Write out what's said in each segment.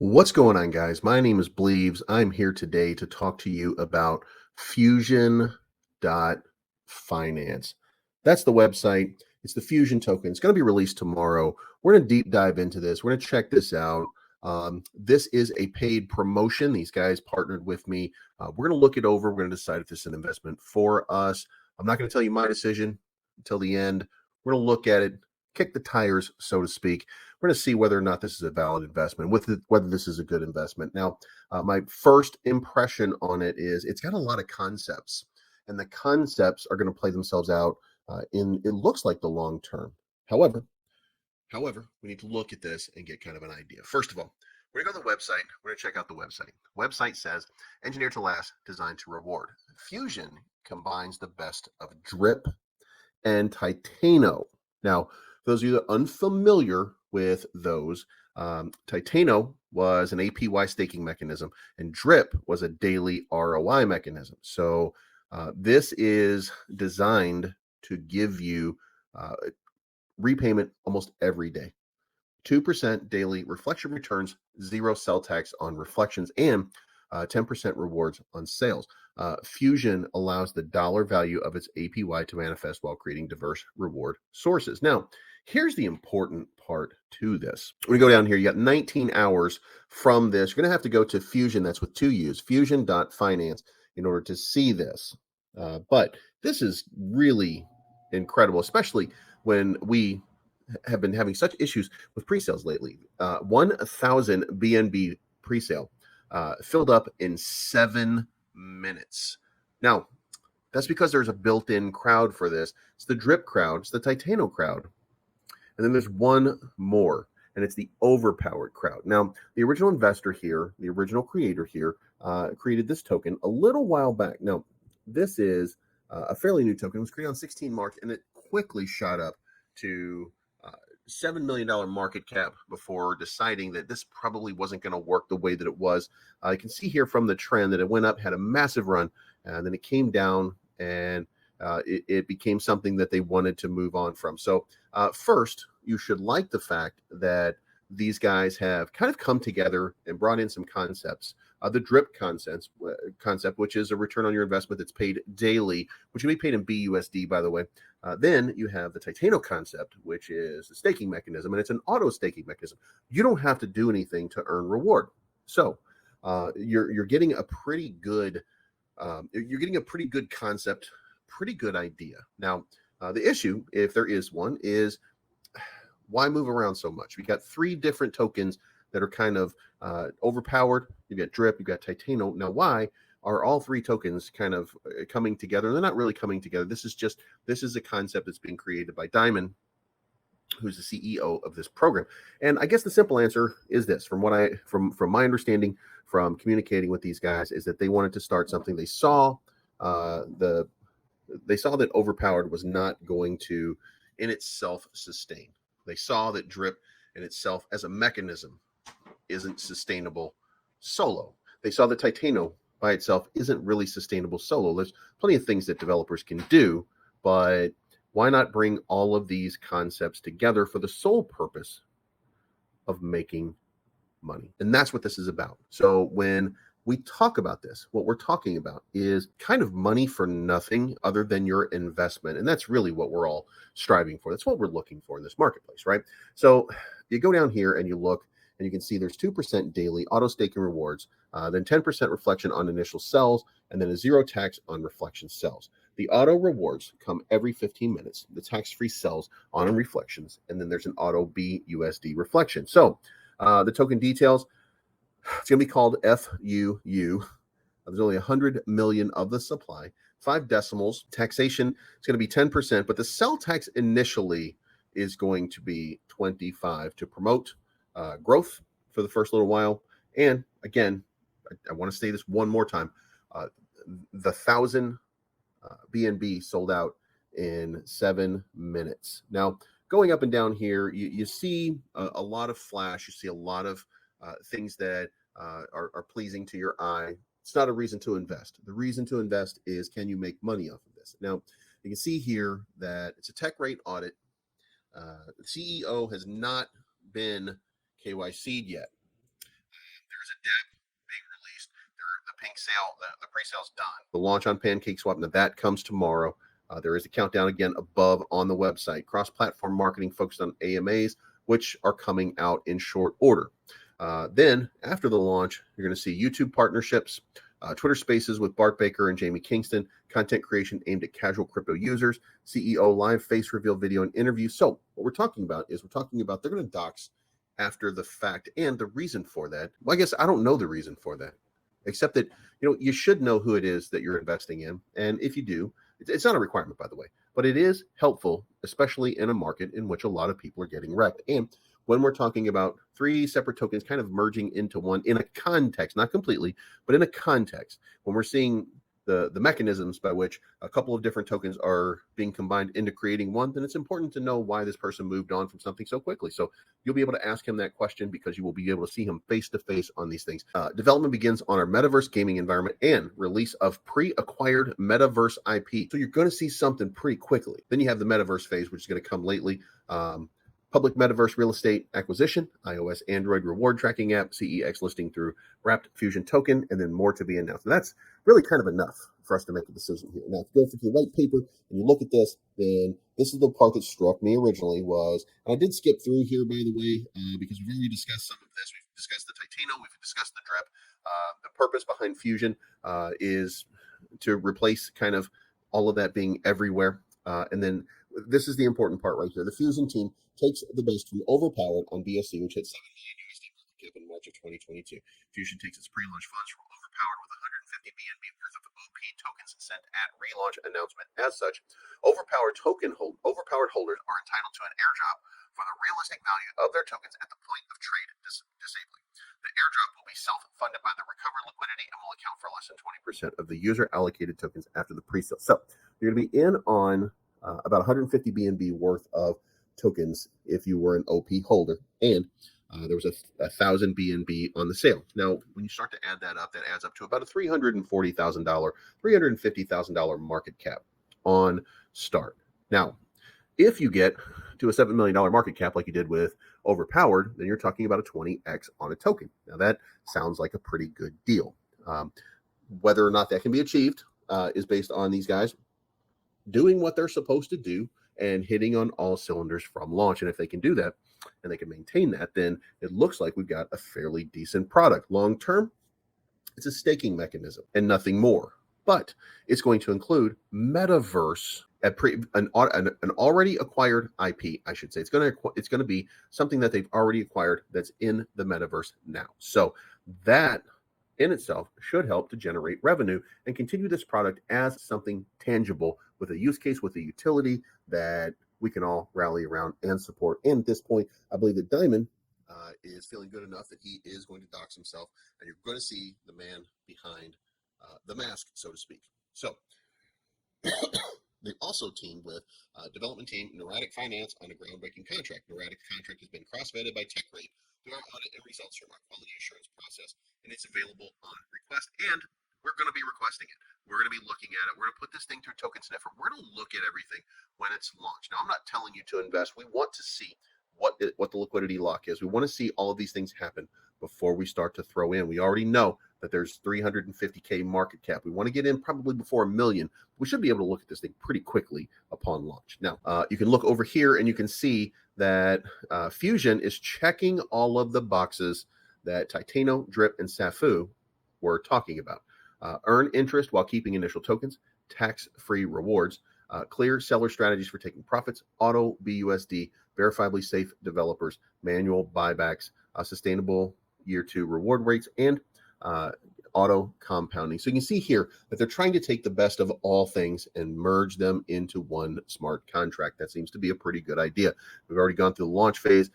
What's going on, guys? My name is Bleaves. I'm here today to talk to you about Fuusion.finance. That's the website. It's the Fuusion token. It's going to be released tomorrow. We're going to deep dive into this. We're going to check this out. This is a paid promotion. These guys partnered with me. We're going to look it over. We're going to decide if this is an investment for us. I'm not going to tell you my decision until the end. We're going to look at it, kick the tires, so to speak. We're going to see whether or not this is a valid investment, whether this is a good investment. Now, my first impression on it is it's got a lot of concepts, and the concepts are going to play themselves out in, it looks like, the long term. However, we need to look at this and get kind of an idea. First of all, we're going to go to the website. We're going to check out the website. Website says, engineered to last, designed to reward. Fuusion combines the best of drip and Titano. Now, for those of you that are unfamiliar with those, Titano was an APY staking mechanism, and drip was a daily ROI mechanism. So this is designed to give you repayment almost every day. 2% daily reflection returns, 0 sell tax on reflections, and 10% rewards on sales. Fuusion allows the dollar value of its APY to manifest while creating diverse reward sources. Now, here's the important part to this. When you go down here, you got 19 hours from this. You're going to have to go to Fuusion, that's with 2 U's, fuusion.finance, in order to see this. But this is really incredible, especially when we have been having such issues with pre-sales lately. 1,000 BNB pre-sale filled up in 7 minutes. Now, that's because there's a built-in crowd for this. It's the drip crowd. It's the Titano crowd. And then there's one more, and it's the overpowered crowd. Now, the original investor here, the original creator here, created this token a little while back. Now, this is a fairly new token. It was created on 16 March, and it quickly shot up to $7 million market cap before deciding that this probably wasn't going to work the way that it was. You can see here from the trend that it went up, had a massive run, and then it came down, and it became something that they wanted to move on from. So first, you should like the fact that these guys have kind of come together and brought in some concepts. The drip concept, which is a return on your investment that's paid daily, which can be paid in BUSD, by the way. Then you have the Titano concept, which is a staking mechanism, and it's an auto staking mechanism. You don't have to do anything to earn reward. So you're getting a pretty good concept, pretty good idea. Now, the issue, if there is one, is why move around so much? We got 3 different tokens that are kind of overpowered. You got drip, you got Titano. Now, why are all 3 tokens kind of coming together? They're not really coming together. This is a concept that's being created by Diamond, who's the CEO of this program. And I guess the simple answer is this: from my understanding, from communicating with these guys, is that they wanted to start something. They saw that overpowered was not going to in itself sustain. They saw that drip in itself as a mechanism isn't sustainable solo. They saw that Titano by itself isn't really sustainable solo. There's plenty of things that developers can do, but why not bring all of these concepts together for the sole purpose of making money? And that's what this is about. So when we talk about this, what we're talking about is kind of money for nothing other than your investment. And that's really what we're all striving for. That's what we're looking for in this marketplace, right? So you go down here and you look, and you can see there's 2% daily auto staking rewards, then 10% reflection on initial sells, and then a 0 tax on reflection sells. The auto rewards come every 15 minutes, the tax-free sells on reflections, and then there's an auto BUSD reflection. So the token details, it's going to be called FUU. There's only 100 million of the supply, 5 decimals. Taxation is going to be 10%, but the sell tax initially is going to be 25 to promote growth for the first little while. And again, I want to say this one more time. The 1,000 BNB sold out in 7 minutes. Now, going up and down here, you see a lot of flash. You see a lot of things that are pleasing to your eye. It's not a reason to invest. The reason to invest is, can you make money off of this? Now, you can see here that it's a tech rate audit. The CEO has not been KYC'd yet. there's a DApp being released. The pink sale, the pre-sale's done. The launch on PancakeSwap, now that comes tomorrow. There is a countdown again above on the website. Cross-platform marketing focused on AMAs, which are coming out in short order. Then, after the launch, you're going to see YouTube partnerships, Twitter Spaces with Bart Baker and Jamie Kingston, content creation aimed at casual crypto users, CEO live face reveal video and interview. So what we're talking about they're going to dox after the fact, and the reason for that. Well, I guess I don't know the reason for that, except that you should know who it is that you're investing in, and if you do, it's not a requirement, by the way, but it is helpful, especially in a market in which a lot of people are getting wrecked. And when we're talking about three separate tokens kind of merging into one in a context, not completely, but in a context, when we're seeing the mechanisms by which a couple of different tokens are being combined into creating one, then it's important to know why this person moved on from something so quickly. So you'll be able to ask him that question because you will be able to see him face to face on these things. Development begins on our metaverse gaming environment and release of pre-acquired metaverse IP. So you're going to see something pretty quickly. Then you have the metaverse phase, which is going to come lately. Public metaverse real estate acquisition, iOS, Android reward tracking app, CEX listing through wrapped Fuusion token, and then more to be announced. And that's really kind of enough for us to make a decision here. Now, if you go through the white paper and you look at this, then this is the part that struck me originally was, and I did skip through here, by the way, because we've already discussed some of this. We've discussed the Titano, we've discussed the drip. The purpose behind Fuusion is to replace kind of all of that being everywhere. And then this is the important part right here. The Fuusion team takes the best from Overpowered on BSC, which hit $7 million market cap in March of 2022. Fuusion takes its pre-launch funds from Overpowered with 150 BNB worth of OP tokens sent at relaunch announcement. As such, Overpowered holders are entitled to an airdrop for the realistic value of their tokens at the point of trade disabling. The airdrop will be self-funded by the recovered liquidity and will account for less than 20% of the user allocated tokens after the pre-sale. So you're going to be in on about 150 BNB worth of tokens if you were an OP holder, and there was a 1,000 BNB on the sale. Now, when you start to add that up, that adds up to about a $340,000, $350,000 market cap on start. Now, if you get to a $7 million market cap like you did with Overpowered, then you're talking about a 20x on a token. Now, that sounds like a pretty good deal. Whether or not that can be achieved is based on these guys doing what they're supposed to do and hitting on all cylinders from launch. And if they can do that and they can maintain that, then it looks like we've got a fairly decent product. Long term, it's a staking mechanism and nothing more. But it's going to include metaverse, an already acquired IP, I should say. It's going to be something that they've already acquired that's in the metaverse now. So that in itself should help to generate revenue and continue this product as something tangible with a use case, with a utility that we can all rally around and support. And at this point, I believe that Diamond is feeling good enough that he is going to dox himself, and you're going to see the man behind the mask, so to speak. So they also teamed with development team Neurotic Finance on a groundbreaking contract. Neurotic contract has been cross-vetted by TechRate through our audit and results from our quality assurance process, and it's available on request, and we're going to be requesting it. We're going to be looking at it. We're going to put this thing through Token Sniffer. We're going to look at everything when it's launched. Now, I'm not telling you to invest. We want to see what the liquidity lock is. We want to see all of these things happen before we start to throw in. We already know that there's 350K market cap. We want to get in probably before $1 million. We should be able to look at this thing pretty quickly upon launch. Now, you can look over here and you can see that Fuusion is checking all of the boxes that Titano, Drip, and Safu were talking about. Earn interest while keeping initial tokens, tax-free rewards, clear seller strategies for taking profits, auto BUSD, verifiably safe developers, manual buybacks, sustainable year 2 reward rates, and auto compounding. So you can see here that they're trying to take the best of all things and merge them into one smart contract. That seems to be a pretty good idea. We've already gone through the launch phase.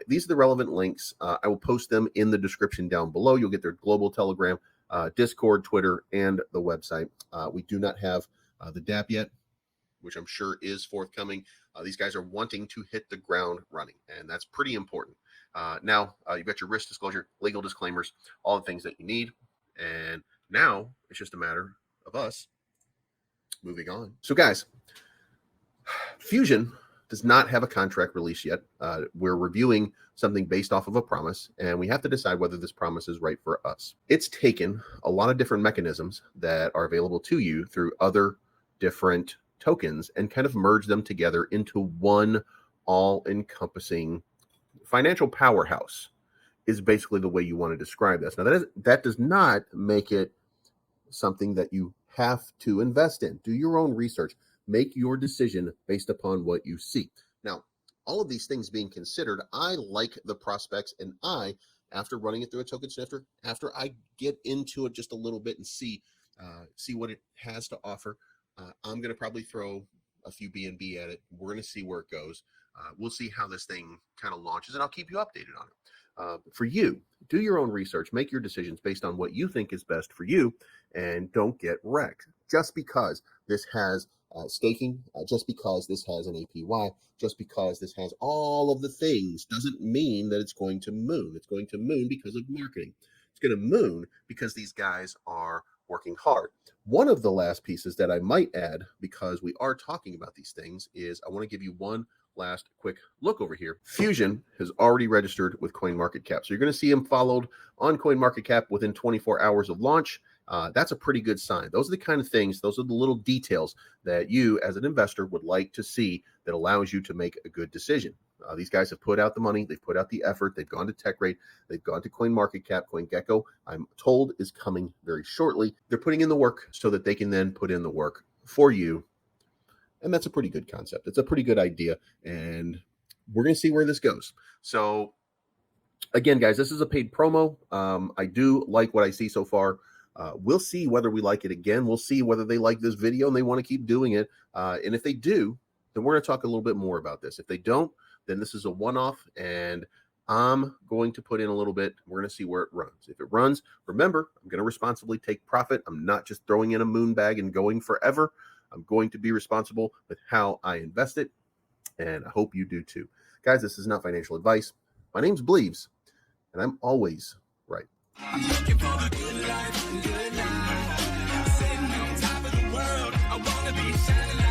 These are the relevant links. I will post them in the description down below. You'll get their global Telegram, Discord, Twitter, and the website. We do not have the DApp yet, which I'm sure is forthcoming. These guys are wanting to hit the ground running, and that's pretty important. Now, you've got your risk disclosure, legal disclaimers, all the things that you need. And now it's just a matter of us moving on. So guys, Fuusion does not have a contract release yet. We're reviewing something based off of a promise, and we have to decide whether this promise is right for us. It's taken a lot of different mechanisms that are available to you through other different tokens and kind of merge them together into one all-encompassing financial powerhouse is basically the way you want to describe this. Now, that does not make it something that you have to invest in. Do your own research. Make your decision based upon what you see. Now, all of these things being considered, I like the prospects, and after running it through a token snifter, after I get into it just a little bit and see what it has to offer, I'm going to probably throw a few BNB at it. We're going to see where it goes. We'll see how this thing kind of launches, and I'll keep you updated on it. For you, do your own research, make your decisions based on what you think is best for you, and don't get wrecked. Just because this has staking, just because this has an APY, just because this has all of the things doesn't mean that it's going to moon. It's going to moon because of marketing. It's going to moon because these guys are working hard. One of the last pieces that I might add, because we are talking about these things, is I want to give you one last quick look over here. Fuusion has already registered with CoinMarketCap. So you're going to see him followed on CoinMarketCap within 24 hours of launch. That's a pretty good sign. Those are the kind of things, those are the little details that you as an investor would like to see that allows you to make a good decision. These guys have put out the money. They've put out the effort. They've gone to TechRate. They've gone to CoinMarketCap. CoinGecko, I'm told, is coming very shortly. They're putting in the work so that they can then put in the work for you. And that's a pretty good concept. It's a pretty good idea. And we're going to see where this goes. So again, guys, this is a paid promo. I do like what I see so far. We'll see whether we like it again. We'll see whether they like this video and they want to keep doing it. And if they do, then we're going to talk a little bit more about this. If they don't, then this is a one-off, and I'm going to put in a little bit. We're going to see where it runs. If it runs, remember, I'm going to responsibly take profit. I'm not just throwing in a moon bag and going forever. I'm going to be responsible with how I invest it, and I hope you do too. Guys, this is not financial advice. My name's Bleaves, and I'm always right. I'm looking for the good life, good life. Sitting on top of the world. I want to be shining.